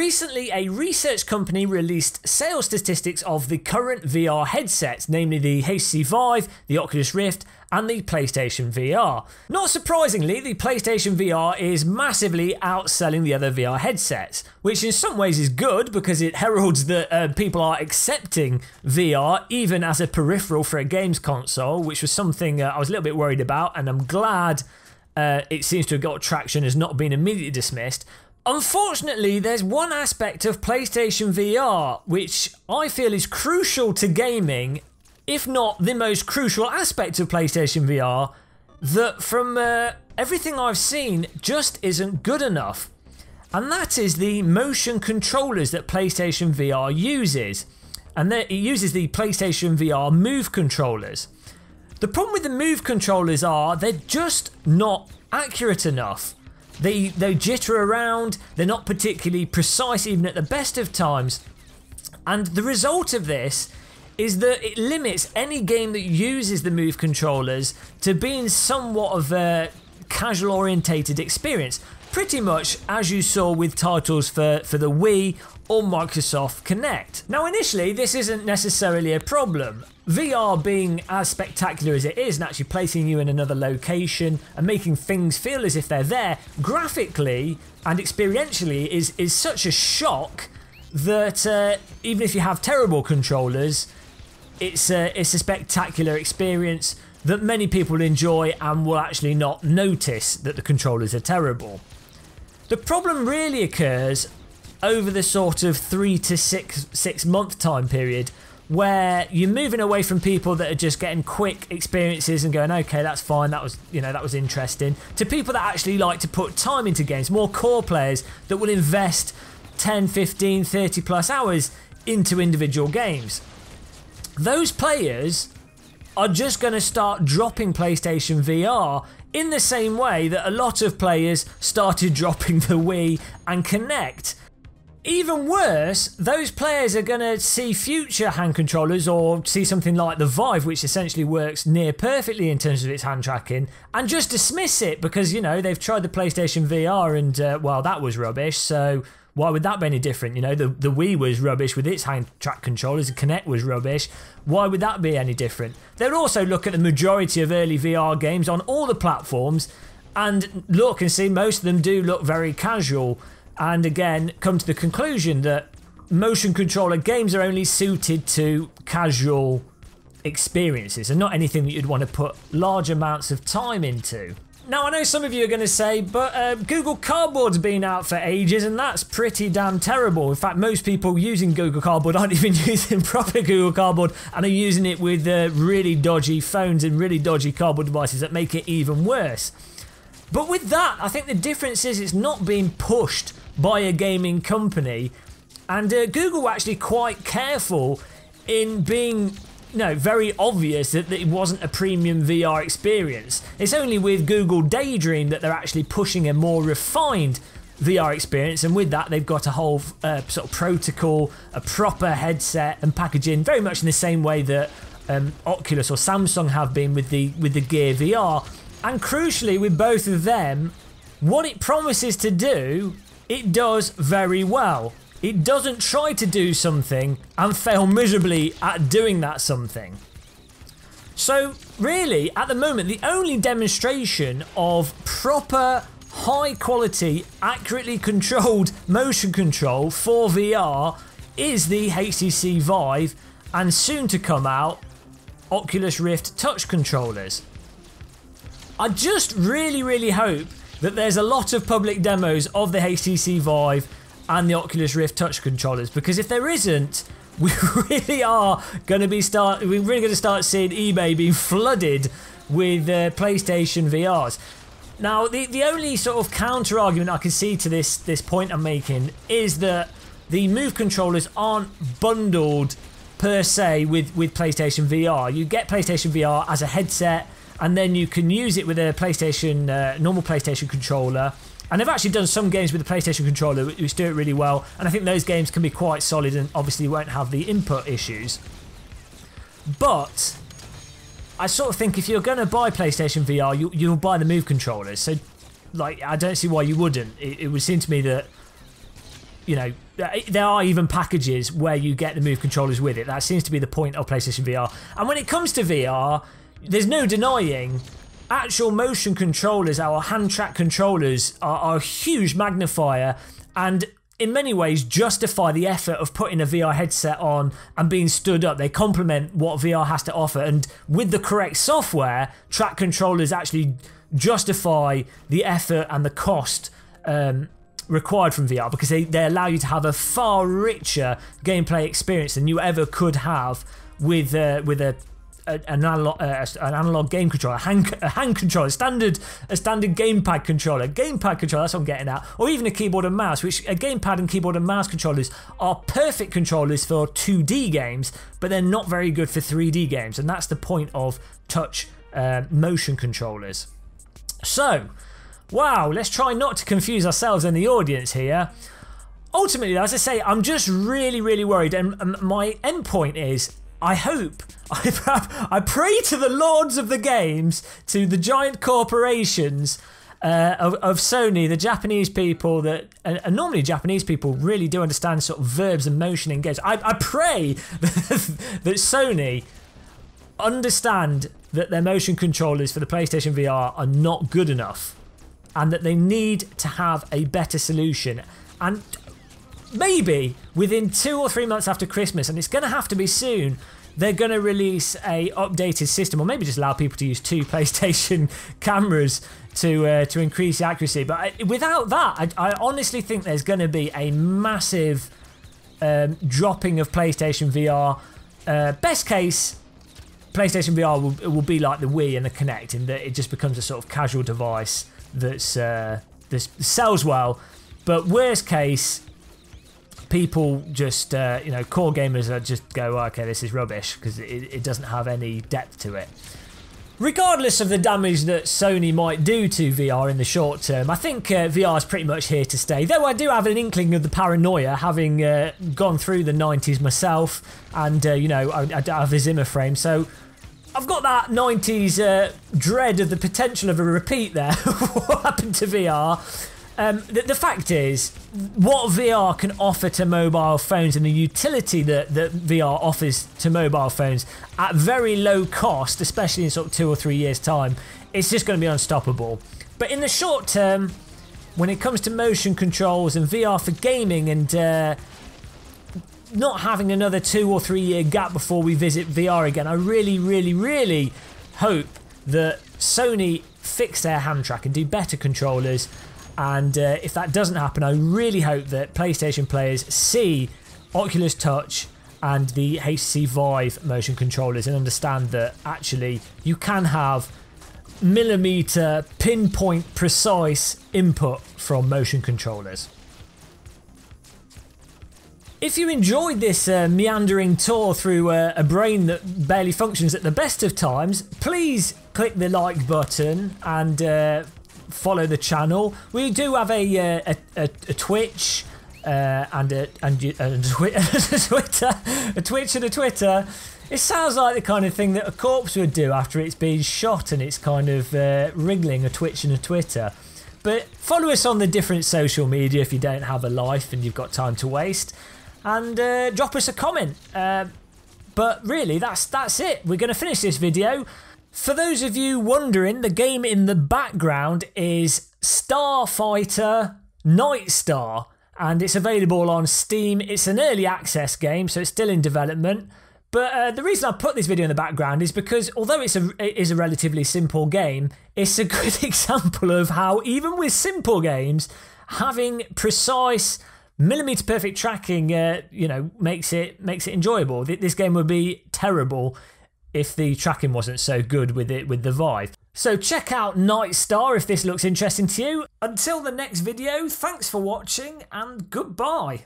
recently a research company released sales statistics of the current VR headsets, namely the HTC Vive, the Oculus Rift, and the PlayStation VR. Not surprisingly, the PlayStation VR is massively outselling the other VR headsets, which in some ways is good because it heralds that people are accepting VR even as a peripheral for a games console, which was something I was a little bit worried about, and I'm glad it seems to have got traction, has not been immediately dismissed. Unfortunately, there's one aspect of PlayStation VR which I feel is crucial to gaming, if not the most crucial aspect of PlayStation VR, that from everything I've seen just isn't good enough. And that is the motion controllers that PlayStation VR uses. And it uses the PlayStation VR Move controllers. The problem with the Move controllers are they're just not accurate enough. They jitter around, they're not particularly precise even at the best of times. And the result of this is that it limits any game that uses the Move controllers to being somewhat of a casual orientated experience. Pretty much as you saw with titles for the Wii or Microsoft Kinneekt. Now initially this isn't necessarily a problem. VR being as spectacular as it is and actually placing you in another location and making things feel as if they're there, graphically and experientially is such a shock that even if you have terrible controllers, it's a spectacular experience that many people enjoy and will actually not notice that the controllers are terrible. The problem really occurs over the sort of 3 to 6 month time period where you're moving away from people that are just getting quick experiences and going, okay, that's fine, that was interesting, to people that actually like to put time into games, more core players that will invest 10, 15, 30 plus hours into individual games. Those players are just going to start dropping PlayStation VR in the same way that a lot of players started dropping the Wii and Kinect. Even worse, those players are going to see future hand controllers or see something like the Vive, which essentially works near perfectly in terms of its hand tracking, and just dismiss it because, you know, they've tried the PlayStation VR and, well, that was rubbish, so why would that be any different? You know, the Wii was rubbish with its hand track controllers, the Kinect was rubbish. Why would that be any different? They'll also look at the majority of early VR games on all the platforms and look and see most of them do look very casual. And again, come to the conclusion that motion controller games are only suited to casual experiences and not anything that you'd want to put large amounts of time into. Now, I know some of you are going to say, but Google Cardboard's been out for ages and that's pretty damn terrible. In fact, most people using Google Cardboard aren't even using proper Google Cardboard and are using it with really dodgy phones and really dodgy cardboard devices that make it even worse. But with that, I think the difference is it's not being pushed by a gaming company, and Google were actually quite careful in being very obvious that it wasn't a premium VR experience. It's only with Google Daydream that they're actually pushing a more refined VR experience, and with that they've got a whole sort of protocol, a proper headset and packaging, very much in the same way that Oculus or Samsung have been with the Gear VR. And crucially with both of them, what it promises to do, it does very well. It doesn't try to do something and fail miserably at doing that something. So really, at the moment, the only demonstration of proper, high quality, accurately controlled motion control for VR is the HTC Vive and soon to come out Oculus Rift touch controllers. I just really hope that there's a lot of public demos of the HTC Vive and the Oculus Rift touch controllers, because if there isn't, we really are going to start seeing eBay being flooded with PlayStation VRs. Now, the only sort of counter argument I can see to this point I'm making is that the Move controllers aren't bundled per se with PlayStation VR. You get PlayStation VR as a headset, and then you can use it with a PlayStation, normal PlayStation controller. And they've actually done some games with the PlayStation controller which do it really well, and I think those games can be quite solid and obviously won't have the input issues. But I sort of think if you're going to buy PlayStation VR, you'll buy the Move controllers. So, like, I don't see why you wouldn't. It would seem to me that you know, there are even packages where you get the Move controllers with it. That seems to be the point of PlayStation VR. And when it comes to VR, there's no denying actual motion controllers, our hand track controllers, are a huge magnifier and in many ways justify the effort of putting a VR headset on and being stood up. They complement what VR has to offer, and with the correct software, track controllers actually justify the effort and the cost required from VR, because they allow you to have a far richer gameplay experience than you ever could have with an analog game controller, a hand controller, a standard gamepad controller. Gamepad controller, that's what I'm getting at. Or even a keyboard and mouse, which a gamepad and keyboard and mouse controllers are perfect controllers for 2D games, but they're not very good for 3D games. And that's the point of touch motion controllers. So, wow, let's try not to confuse ourselves and the audience here. Ultimately, as I say, I'm just really, really worried. And my end point is, I hope, I pray to the lords of the games, to the giant corporations of Sony, the Japanese people that, and normally Japanese people really do understand sort of verbs and motion in games. I pray that Sony understand that their motion controllers for the PlayStation VR are not good enough and that they need to have a better solution. And maybe within 2 or 3 months after Christmas, and it's going to have to be soon, they're going to release a updated system, or maybe just allow people to use 2 PlayStation cameras to increase the accuracy. But without that, I honestly think there's going to be a massive dropping of PlayStation VR. Best case, PlayStation VR will be like the Wii and the Kinect, in that it just becomes a sort of casual device that sells well. But worst case, people just, you know, core gamers just go, okay, this is rubbish, because it doesn't have any depth to it. Regardless of the damage that Sony might do to VR in the short term, I think VR is pretty much here to stay. Though I do have an inkling of the paranoia, having gone through the 90s myself, and, you know, I have a Zimmer frame, so I've got that 90s dread of the potential of a repeat there. What happened to VR? The fact is, what VR can offer to mobile phones and the utility that VR offers to mobile phones at very low cost, especially in sort of 2 or 3 years' time, it's just going to be unstoppable. But in the short term, when it comes to motion controls and VR for gaming, and not having another 2 or 3 year gap before we visit VR again, I really, really, really hope that Sony fix their hand track and do better controllers. And if that doesn't happen, I really hope that PlayStation players see Oculus Touch and the HTC Vive motion controllers and understand that actually you can have millimeter, pinpoint, precise input from motion controllers. If you enjoyed this meandering tour through a brain that barely functions at the best of times, please click the like button and follow the channel. We do have a Twitch and a Twitch and a Twitter. It sounds like the kind of thing that a corpse would do after it's been shot and it's kind of wriggling, a Twitch and a Twitter. But follow us on the different social media if you don't have a life and you've got time to waste, and drop us a comment. But really, that's it. We're going to finish this video. For those of you wondering, the game in the background is Starfighter Night Star, and it's available on Steam. It's an early access game, so it's still in development. But the reason I put this video in the background is because although it is a relatively simple game, it's a good example of how even with simple games, having precise, millimeter perfect tracking, you know, makes it enjoyable. This game would be terrible if the tracking wasn't so good with the Vive. So check out Night Star if this looks interesting to you. Until the next video, thanks for watching and goodbye.